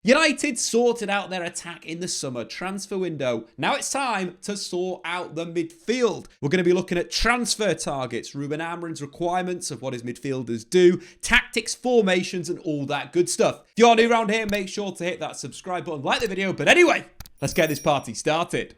United sorted out their attack in the summer transfer window. Now it's time to sort out the midfield. We're going to be looking at transfer targets, Ruben Amorim's requirements of what his midfielders do, tactics, formations, and all that good stuff. If you're new around here, make sure to hit that subscribe button, like the video. But anyway, let's get this party started.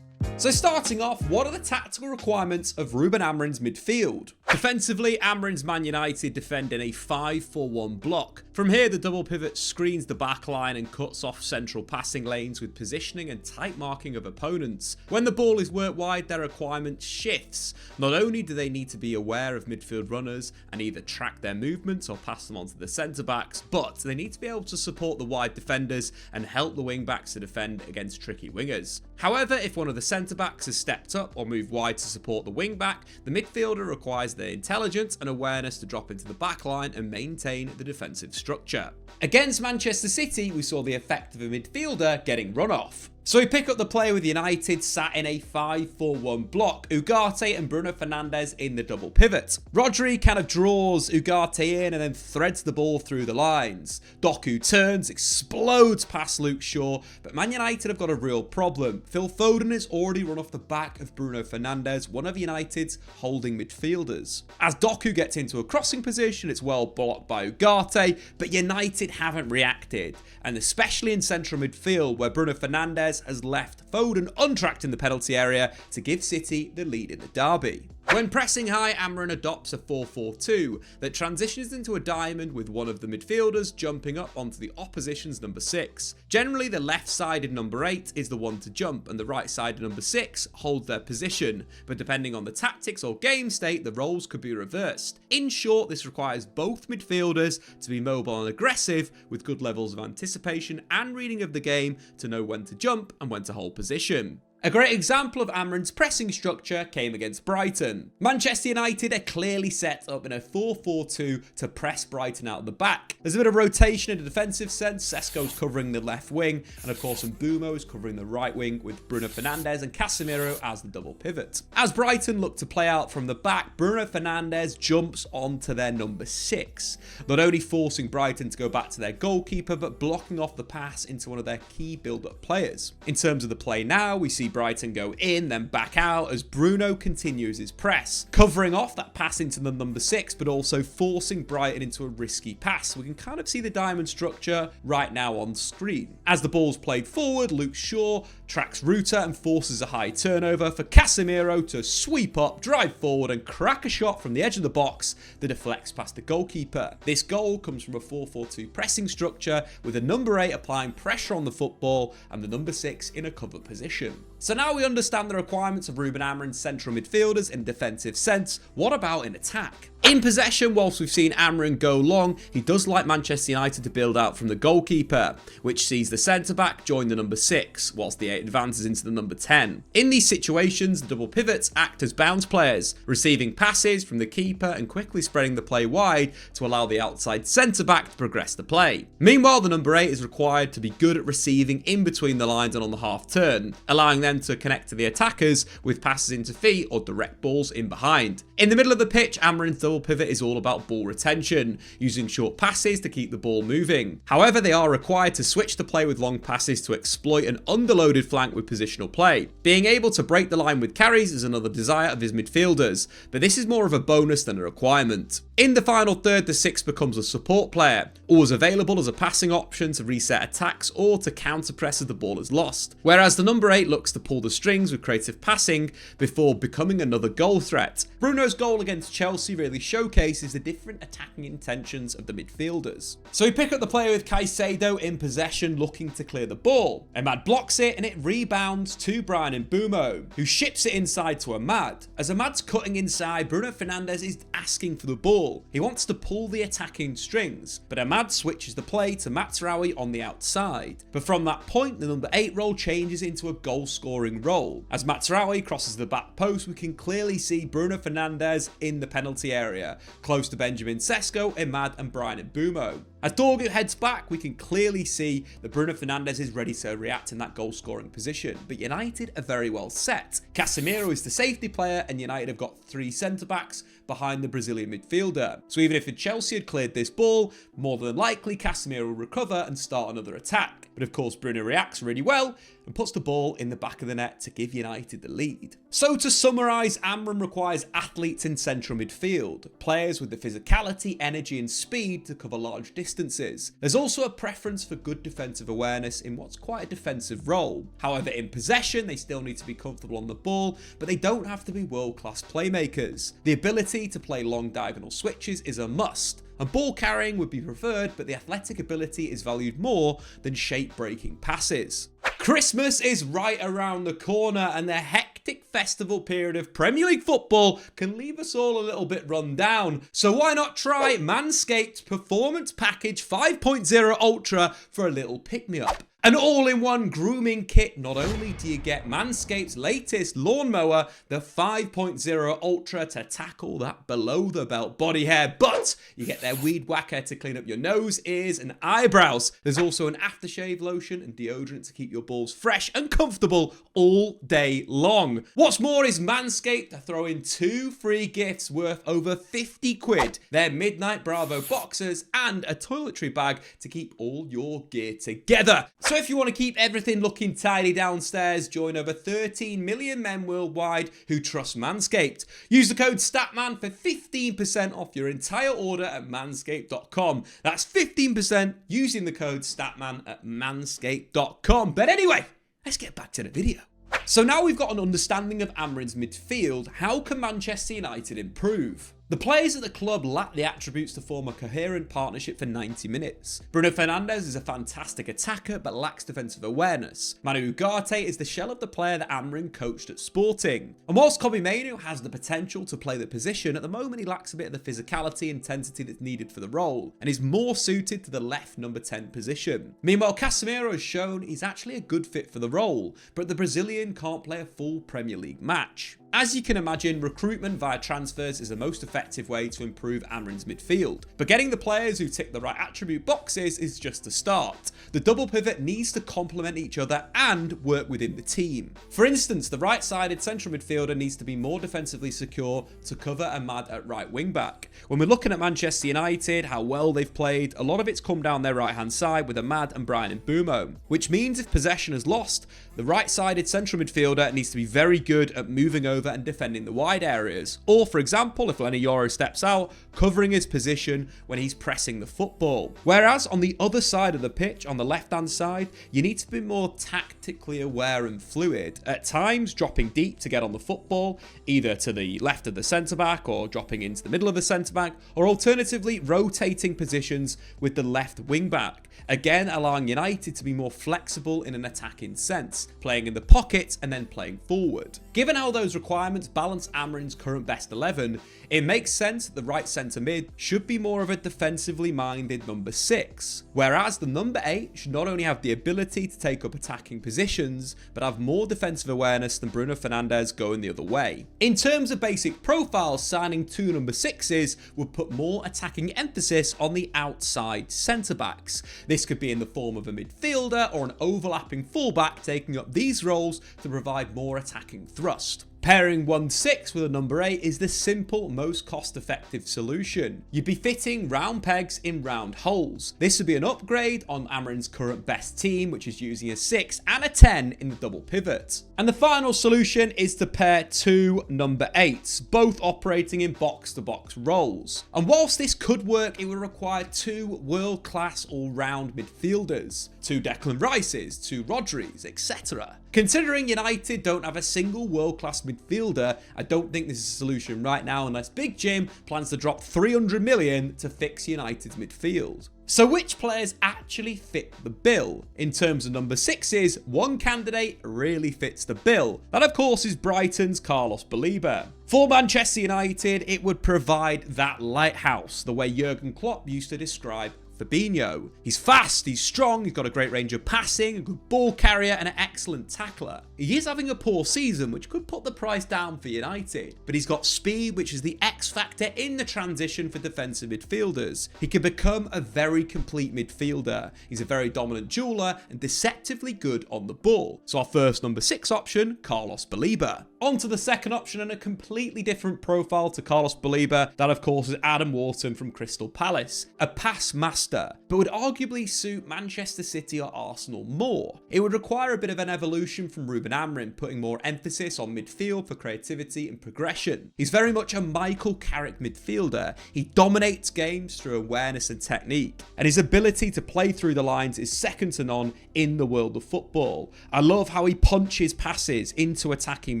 So starting off, what are the tactical requirements of Ruben Amorim's midfield? Defensively, Amorim's Man United defend in a 5-4-1 block. From here, the double pivot screens the back line and cuts off central passing lanes with positioning and tight marking of opponents. When the ball is worked wide, their requirement shifts. Not only do they need to be aware of midfield runners and either track their movements or pass them on to the centre-backs, but they need to be able to support the wide defenders and help the wing-backs to defend against tricky wingers. However, if one of the centre-backs has stepped up or moved wide to support the wing-back, the midfielder requires their intelligence and awareness to drop into the back line and maintain the defensive structure. Against Manchester City, we saw the effect of a midfielder getting run off. So we pick up the player with United sat in a 5-4-1 block, Ugarte and Bruno Fernandes in the double pivot. Rodri kind of draws Ugarte in and then threads the ball through the lines. Doku turns, explodes past Luke Shaw, but Man United have got a real problem. Phil Foden has already run off the back of Bruno Fernandes, one of United's holding midfielders. As Doku gets into a crossing position, it's well blocked by Ugarte, but United haven't reacted, and especially in central midfield where Bruno Fernandes has left Foden untracked in the penalty area to give City the lead in the derby. When pressing high, Amorim adopts a 4-4-2 that transitions into a diamond with one of the midfielders jumping up onto the opposition's number 6. Generally, the left-sided number 8 is the one to jump and the right-sided number 6 holds their position, but depending on the tactics or game state, the roles could be reversed. In short, this requires both midfielders to be mobile and aggressive with good levels of anticipation and reading of the game to know when to jump and when to hold position. A great example of Amorim's pressing structure came against Brighton. Manchester United are clearly set up in a 4-4-2 to press Brighton out of the back. There's a bit of rotation in a defensive sense. Sesko's covering the left wing, and of course Mbeumo is covering the right wing with Bruno Fernandes and Casemiro as the double pivot. As Brighton look to play out from the back, Bruno Fernandes jumps onto their number 6, not only forcing Brighton to go back to their goalkeeper, but blocking off the pass into one of their key build-up players. In terms of the play now, we see Brighton go in, then back out as Bruno continues his press, covering off that pass into the number 6, but also forcing Brighton into a risky pass. We can kind of see the diamond structure right now on screen. As the ball's played forward, Luke Shaw tracks Ruta and forces a high turnover for Casemiro to sweep up, drive forward and crack a shot from the edge of the box that deflects past the goalkeeper. This goal comes from a 4-4-2 pressing structure with the number 8 applying pressure on the football and the number 6 in a cover position. So now we understand the requirements of Ruben Amorim's central midfielders in a defensive sense. What about in attack? In possession, whilst we've seen Amorim go long, he does like Manchester United to build out from the goalkeeper, which sees the centre-back join the number 6, whilst the 8 advances into the number 10. In these situations, the double pivots act as bounce players, receiving passes from the keeper and quickly spreading the play wide to allow the outside centre-back to progress the play. Meanwhile, the number 8 is required to be good at receiving in between the lines and on the half-turn, allowing them to connect to the attackers with passes into feet or direct balls in behind. In the middle of the pitch, Amorim's double pivot is all about ball retention, using short passes to keep the ball moving. However, they are required to switch the play with long passes to exploit an underloaded flank with positional play. Being able to break the line with carries is another desire of his midfielders, but this is more of a bonus than a requirement. In the final third, the 6 becomes a support player, always available as a passing option to reset attacks or to counter press as the ball is lost, whereas the number 8 looks to pull the strings with creative passing before becoming another goal threat. Bruno's goal against Chelsea really showcases the different attacking intentions of the midfielders. So we pick up the player with Caicedo in possession looking to clear the ball. Ahmad blocks it and it rebounds to Bryan Mbeumo, who ships it inside to Ahmad. As Ahmad's cutting inside, Bruno Fernandes is asking for the ball. He wants to pull the attacking strings, but Ahmad switches the play to Mazraoui on the outside. But from that point, the number 8 role changes into a goal-scoring role. As Mazraoui crosses the back post, we can clearly see Bruno Fernandes in the penalty area, close to Benjamin Sesko, Ahmad and Bryan Mbeumo. As Dorgu heads back, we can clearly see that Bruno Fernandes is ready to react in that goal-scoring position, but United are very well set. Casemiro is the safety player, and United have got 3 centre-backs behind the Brazilian midfielder. So even if Chelsea had cleared this ball, more than likely Casemiro will recover and start another attack. But of course Bruno reacts really well and puts the ball in the back of the net to give United the lead. So to summarise, Amorim requires athletes in central midfield, players with the physicality, energy and speed to cover large distances. There's also a preference for good defensive awareness in what's quite a defensive role. However, in possession, they still need to be comfortable on the ball, but they don't have to be world-class playmakers. The ability to play long diagonal switches is a must, and ball carrying would be preferred, but the athletic ability is valued more than shape-breaking passes. Christmas is right around the corner, and the hectic festival period of Premier League football can leave us all a little bit run down. So why not try Manscaped's Performance Package 5.0 Ultra for a little pick-me-up? An all-in-one grooming kit. Not only do you get Manscaped's latest lawnmower, the 5.0 Ultra, to tackle that below-the-belt body hair, but you get their weed whacker to clean up your nose, ears and eyebrows. There's also an aftershave lotion and deodorant to keep your balls fresh and comfortable all day long. What's more is Manscaped to throw in 2 free gifts worth over 50 quid. Their Midnight Bravo boxers and a toiletry bag to keep all your gear together. So if you want to keep everything looking tidy downstairs, join over 13 million men worldwide who trust Manscaped. Use the code STATMAN for 15% off your entire order at manscaped.com. That's 15% using the code STATMAN at manscaped.com. But anyway, let's get back to the video. So now we've got an understanding of Amorim's midfield. How can Manchester United improve? The players at the club lack the attributes to form a coherent partnership for 90 minutes. Bruno Fernandes is a fantastic attacker but lacks defensive awareness. Manu Ugarte is the shell of the player that Amorim coached at Sporting. And whilst Kobbie Mainoo has the potential to play the position, at the moment he lacks a bit of the physicality and intensity that's needed for the role, and is more suited to the left number 10 position. Meanwhile, Casemiro has shown he's actually a good fit for the role, but the Brazilian can't play a full Premier League match. As you can imagine, recruitment via transfers is the most effective way to improve Amorim's midfield, but getting the players who tick the right attribute boxes is just a start. The double pivot needs to complement each other and work within the team. For instance, the right-sided central midfielder needs to be more defensively secure to cover Ahmad at right wing-back. When we're looking at Manchester United, how well they've played, a lot of it's come down their right-hand side with Ahmad and Bryan Mbeumo, which means if possession is lost, the right-sided central midfielder needs to be very good at moving over and defending the wide areas, or for example, if Lenny Yoro steps out, covering his position when he's pressing the football. Whereas on the other side of the pitch, on the left hand side, you need to be more tactically aware and fluid, at times dropping deep to get on the football, either to the left of the centre back or dropping into the middle of the centre back, or alternatively rotating positions with the left wing back, again allowing United to be more flexible in an attacking sense, playing in the pocket and then playing forward. Given how those requirements balance Amorim's current best 11, it makes sense that the right centre mid should be more of a defensively minded number 6, whereas the number 8 should not only have the ability to take up attacking positions, but have more defensive awareness than Bruno Fernandes going the other way. In terms of basic profiles, signing 2 number 6s would put more attacking emphasis on the outside centre backs. This could be in the form of a midfielder or an overlapping fullback taking up these roles to provide more attacking thrust. Pairing 1-6 with a number 8 is the simple, most cost-effective solution. You'd be fitting round pegs in round holes. This would be an upgrade on Amorim's current best team, which is using a 6 and a 10 in the double pivot. And the final solution is to pair 2 number 8s, both operating in box-to-box roles. And whilst this could work, it would require 2 world-class all-round midfielders, 2 Declan Rices, 2 Rodris, etc. Considering United don't have a single world-class midfielder, I don't think this is a solution right now unless Big Jim plans to drop 300 million to fix United's midfield. So which players actually fit the bill? In terms of number 6s, one candidate really fits the bill. That of course is Brighton's Carlos Baleba. For Manchester United, it would provide that lighthouse, the way Jurgen Klopp used to describe Fabinho. He's fast, he's strong, he's got a great range of passing, a good ball carrier and an excellent tackler. He is having a poor season, which could put the price down for United, but he's got speed, which is the X factor in the transition for defensive midfielders. He can become a very complete midfielder. He's a very dominant dueler and deceptively good on the ball. So our first number 6 option, Carlos Baleba. On to the second option and a completely different profile to Carlos Baleba. That of course is Adam Wharton from Crystal Palace. A pass master, but would arguably suit Manchester City or Arsenal more. It would require a bit of an evolution from Ruben Amorim, putting more emphasis on midfield for creativity and progression. He's very much a Michael Carrick midfielder. He dominates games through awareness and technique, and his ability to play through the lines is second to none in the world of football. I love how he punches passes into attacking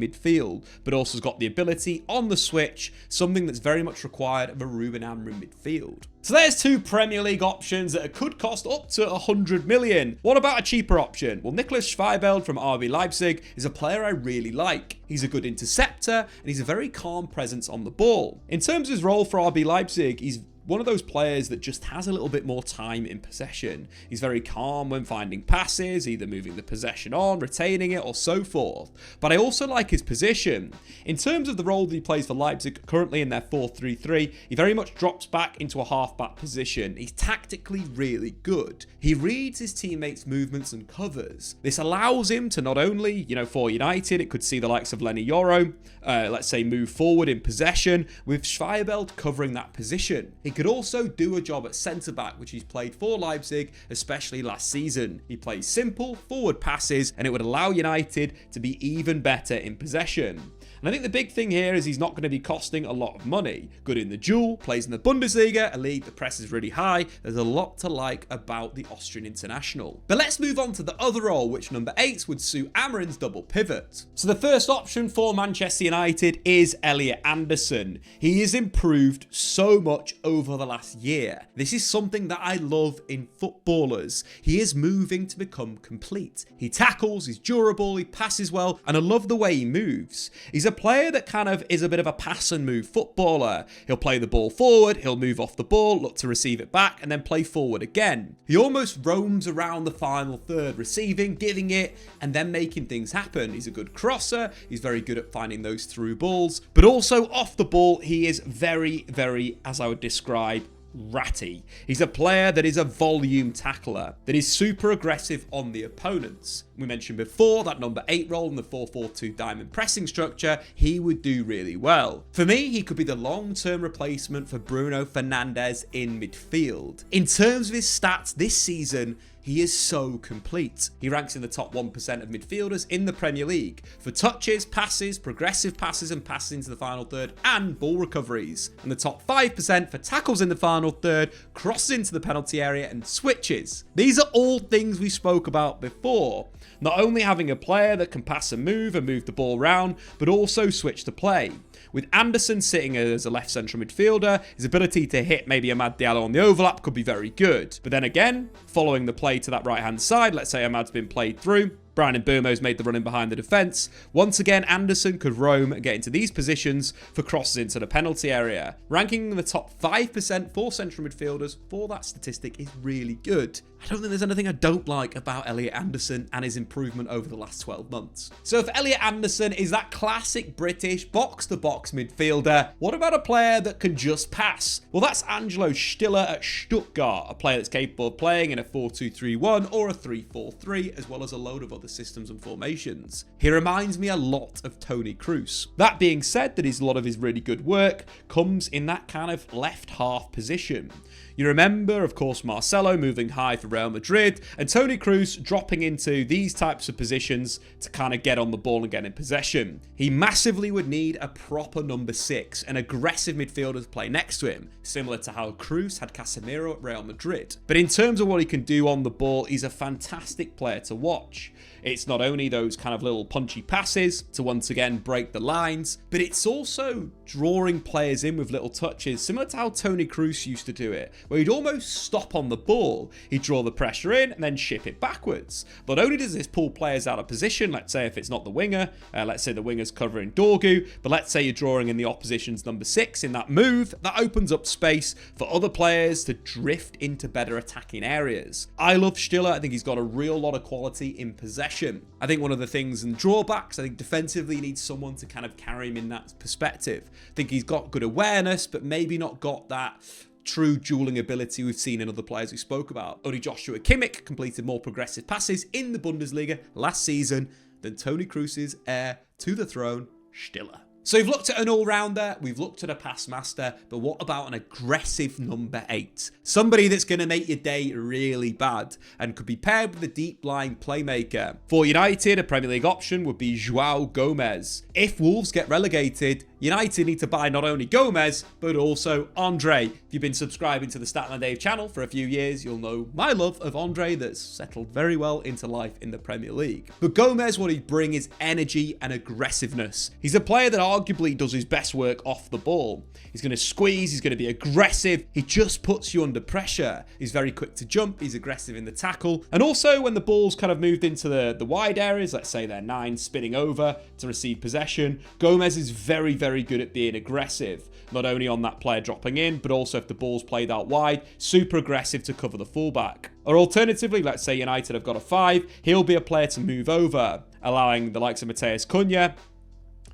midfield, but also has got the ability on the switch, something that's very much required of a Ruben Amorim midfield. So there's 2 Premier League options that could cost up to 100 million. What about a cheaper option? Well, Nicholas Schweibeld from RB Leipzig is a player I really like. He's a good interceptor and he's a very calm presence on the ball. In terms of his role for RB Leipzig, he's one of those players that just has a little bit more time in possession. He's very calm when finding passes, either moving the possession on, retaining it, or so forth. But I also like his position. In terms of the role that he plays for Leipzig, currently in their 4-3-3, he very much drops back into a half-back position. He's tactically really good. He reads his teammates' movements and covers. This allows him to not only, for United, it could see the likes of Lenny Yoro, let's say, move forward in possession, with Schweibeld covering that position. He could also do a job at centre-back, which he's played for Leipzig, especially last season. He plays simple, forward passes, and it would allow United to be even better in possession. And I think the big thing here is he's not going to be costing a lot of money. Good in the duel, plays in the Bundesliga, a league that presses really high. There's a lot to like about the Austrian international. But let's move on to the other role, which number 8 would suit Amorim's double pivot. So the first option for Manchester United is Elliot Anderson. He has improved so much over the last year. This is something that I love in footballers. He is moving to become complete. He tackles, he's durable, he passes well, and I love the way he moves. He's a player that kind of is a bit of a pass and move footballer. He'll play the ball forward, he'll move off the ball, look to receive it back, and then play forward again. He almost roams around the final third, receiving, giving it, and then making things happen. He's a good crosser, he's very good at finding those through balls, but also off the ball, he is very, very, as I would describe, ratty. He's a player that is a volume tackler, that is super aggressive on the opponents. We mentioned before that number 8 role in the 4-4-2 diamond pressing structure, he would do really well. For me, he could be the long-term replacement for Bruno Fernandes in midfield. In terms of his stats this season, he is so complete. He ranks in the top 1% of midfielders in the Premier League for touches, passes, progressive passes and passes into the final third, and ball recoveries. And the top 5% for tackles in the final third, crosses into the penalty area, and switches. These are all things we spoke about before. Not only having a player that can pass and move the ball around, but also switch to play. With Anderson sitting as a left central midfielder, his ability to hit maybe Amad Diallo on the overlap could be very good. But then again, following the play to that right-hand side, let's say Amad's been played through, Brian Mbeumo's made the run in behind the defence. Once again, Anderson could roam and get into these positions for crosses into the penalty area. Ranking in the top 5% for central midfielders for that statistic is really good. I don't think there's anything I don't like about Elliot Anderson and his improvement over the last 12 months. So if Elliot Anderson is that classic British box-to-box midfielder, what about a player that can just pass? Well, that's Angelo Stiller at Stuttgart, a player that's capable of playing in a 4-2-3-1 or a 3-4-3, as well as a load of other systems and formations. He reminds me a lot of Toni Kroos. That being said, a lot of his really good work comes in that kind of left half position. You remember, of course, Marcelo moving high for Real Madrid, and Toni Kroos dropping into these types of positions to kind of get on the ball and get in possession. He massively would need a proper number 6, an aggressive midfielder to play next to him, similar to how Kroos had Casemiro at Real Madrid. But in terms of what he can do on the ball, he's a fantastic player to watch. It's not only those kind of little punchy passes to once again break the lines, but it's also drawing players in with little touches, similar to how Toni Kroos used to do it, where he'd almost stop on the ball. He'd draw the pressure in and then ship it backwards. Not only does this pull players out of position, let's say if it's not the winger, let's say the winger's covering Dorgu, but let's say you're drawing in the opposition's number 6 in that move, that opens up space for other players to drift into better attacking areas. I love Stiller. I think he's got a real lot of quality in possession. I think one of the things and drawbacks, I think defensively he needs someone to kind of carry him in that perspective. I think he's got good awareness, but maybe not got that true dueling ability we've seen in other players we spoke about. Only Joshua Kimmich completed more progressive passes in the Bundesliga last season than Toni Kroos's heir to the throne, Stiller. So we've looked at an all-rounder, we've looked at a pass master, but what about an aggressive number 8? Somebody that's going to make your day really bad and could be paired with a deep-lying playmaker. For United, a Premier League option would be João Gomez. If Wolves get relegated, United need to buy not only Gomez, but also Andre. If you've been subscribing to the Statman Dave channel for a few years, you'll know my love of Andre that's settled very well into life in the Premier League. But Gomez, what he'd bring is energy and aggressiveness. He's a player that arguably does his best work off the ball. He's going to squeeze, he's going to be aggressive, he just puts you under pressure. He's very quick to jump, he's aggressive in the tackle, and also when the ball's kind of moved into the wide areas, let's say they're 9 spinning over to receive possession, Gomez is very good at being aggressive, not only on that player dropping in, but also if the ball's played out wide, super aggressive to cover the fullback. Or alternatively, let's say United have got a 5, he'll be a player to move over, allowing the likes of Matheus Cunha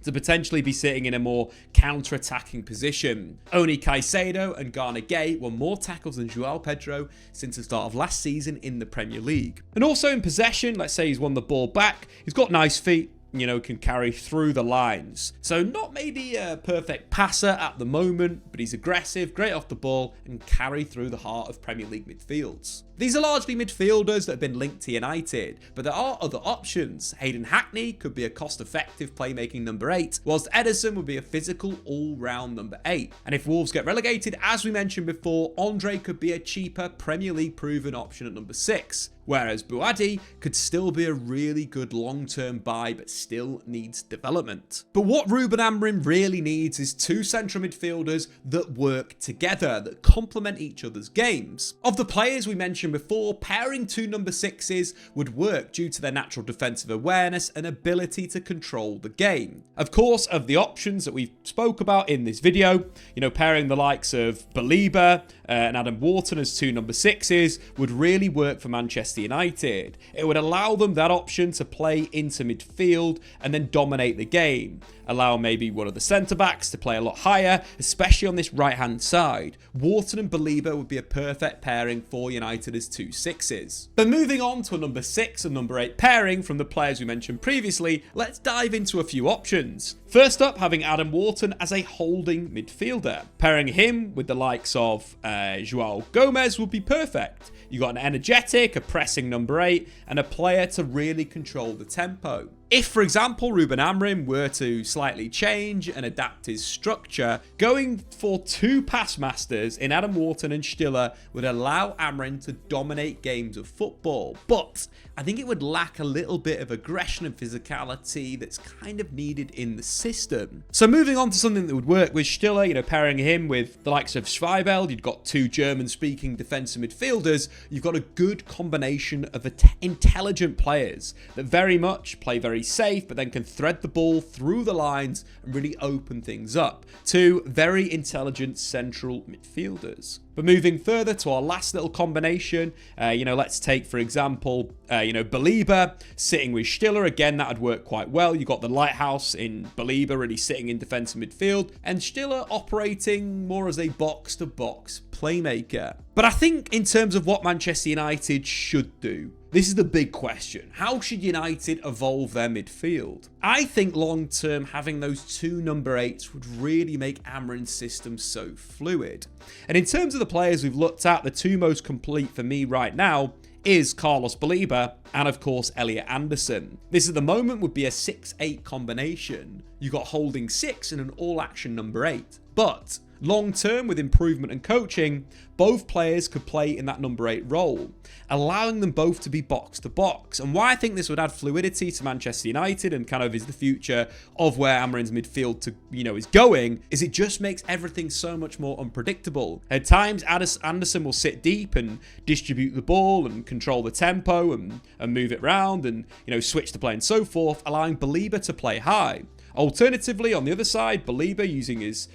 to potentially be sitting in a more counter-attacking position. Only Caicedo and Gana Gueye won more tackles than João Pedro since the start of last season in the Premier League. And also in possession, let's say he's won the ball back, he's got nice feet, you know, can carry through the lines. So not maybe a perfect passer at the moment, but he's aggressive, great off the ball, and carry through the heart of Premier League midfields. These are largely midfielders that have been linked to United, but there are other options. Hayden Hackney could be a cost-effective playmaking number 8, whilst Ederson would be a physical all-round number 8. And if Wolves get relegated, as we mentioned before, Andre could be a cheaper Premier League proven option at number 6. Whereas Buadi could still be a really good long-term buy, but still needs development. But what Ruben Amorim really needs is 2 central midfielders that work together, that complement each other's games. Of the players we mentioned before, pairing 2 number 6s would work due to their natural defensive awareness and ability to control the game. Of course, of the options that we spoke about in this video, you know, pairing the likes of Baleba and Adam Wharton as 2 number 6s would really work for Manchester United. It would allow them that option to play into midfield and then dominate the game. Allow maybe one of the centre-backs to play a lot higher, especially on this right-hand side. Wharton and Baleba would be a perfect pairing for United as 2 6s. But moving on to a number 6 and number 8 pairing from the players we mentioned previously, let's dive into a few options. First up, having Adam Wharton as a holding midfielder. Pairing him with the likes of João Gomez would be perfect. You've got an energetic, a pressing number 8, and a player to really control the tempo. If, for example, Ruben Amorim were to slightly change and adapt his structure, going for 2 pass masters in Adam Wharton and Stiller would allow Amorim to dominate games of football. But I think it would lack a little bit of aggression and physicality that's kind of needed in the system. So moving on to something that would work with Stiller, you know, pairing him with the likes of Schweibel, you've got 2 German-speaking defensive midfielders, you've got a good combination of intelligent players that very much play very safe, but then can thread the ball through the lines and really open things up. 2 very intelligent central midfielders. But moving further to our last little combination, you know, let's take, for example, you know, Baleba sitting with Stiller. Again, that would work quite well. You've got the lighthouse in Baleba really sitting in defensive midfield, and Stiller operating more as a box-to-box playmaker. But I think in terms of what Manchester United should do, this is the big question. How should United evolve their midfield? I think long-term, having those 2 number 8s would really make Amorim's system so fluid. And in terms of the players we've looked at, the 2 most complete for me right now is Carlos Baleba and, of course, Elliot Anderson. This at the moment would be a 6-8 combination. You've got holding 6 and an all-action number 8. But Long term, with improvement and coaching, both players could play in that number 8 role, allowing them both to be box to box. And why I think this would add fluidity to Manchester United and kind of is the future of where Amorim's midfield is going, is it just makes everything so much more unpredictable. At times, Anderson will sit deep and distribute the ball and control the tempo and move it around and switch the play and so forth, allowing Baleba to play high. Alternatively, on the other side, Baleba using his,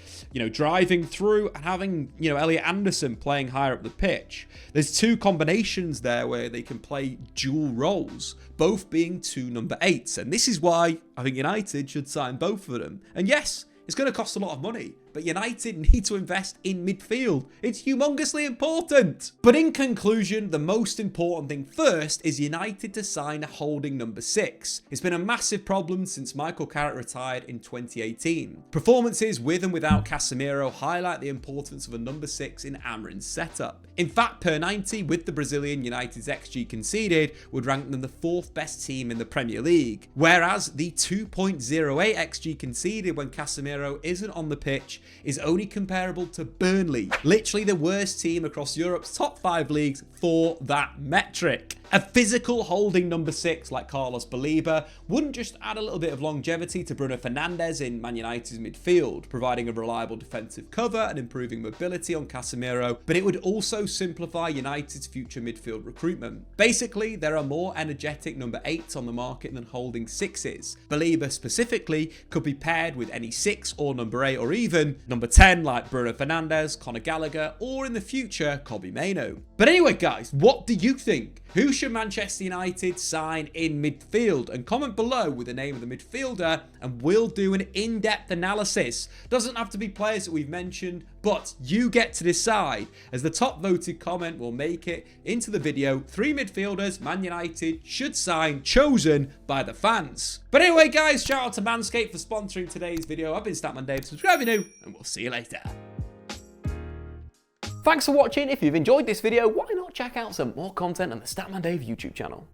driving through and having, Elliot Anderson playing higher up the pitch. There's two combinations there where they can play dual roles, both being two number 8s. And this is why I think United should sign both of them. And yes, it's going to cost a lot of money, but United need to invest in midfield. It's humongously important. But in conclusion, the most important thing first is United to sign a holding number 6. It's been a massive problem since Michael Carrick retired in 2018. Performances with and without Casemiro highlight the importance of a number 6 in Amorim's setup. In fact, per 90, with the Brazilian, United's XG conceded would rank them the 4th best team in the Premier League, whereas the 2.08 XG conceded when Casemiro isn't on the pitch is only comparable to Burnley, literally the worst team across Europe's top 5 leagues for that metric. A physical holding number 6 like Carlos Baleba wouldn't just add a little bit of longevity to Bruno Fernandes in Man United's midfield, providing a reliable defensive cover and improving mobility on Casemiro, but it would also simplify United's future midfield recruitment. Basically, there are more energetic number 8s on the market than holding 6s. Baleba specifically could be paired with any 6 or number 8 or even number 10 like Bruno Fernandes, Conor Gallagher, or in the future, Kobbie Mainoo. But anyway guys, what do you think? Who should Manchester United sign in midfield? And comment below with the name of the midfielder and we'll do an in-depth analysis. Doesn't have to be players that we've mentioned, but you get to decide, as the top voted comment will make it into the video. 3 midfielders Man United should sign, chosen by the fans. But anyway guys, shout out to Manscaped for sponsoring today's video. I've been Statman Dave, subscribe if you're new, and we'll see you later. Thanks for watching. If you've enjoyed this video, why not check out some more content on the Statman Dave YouTube channel.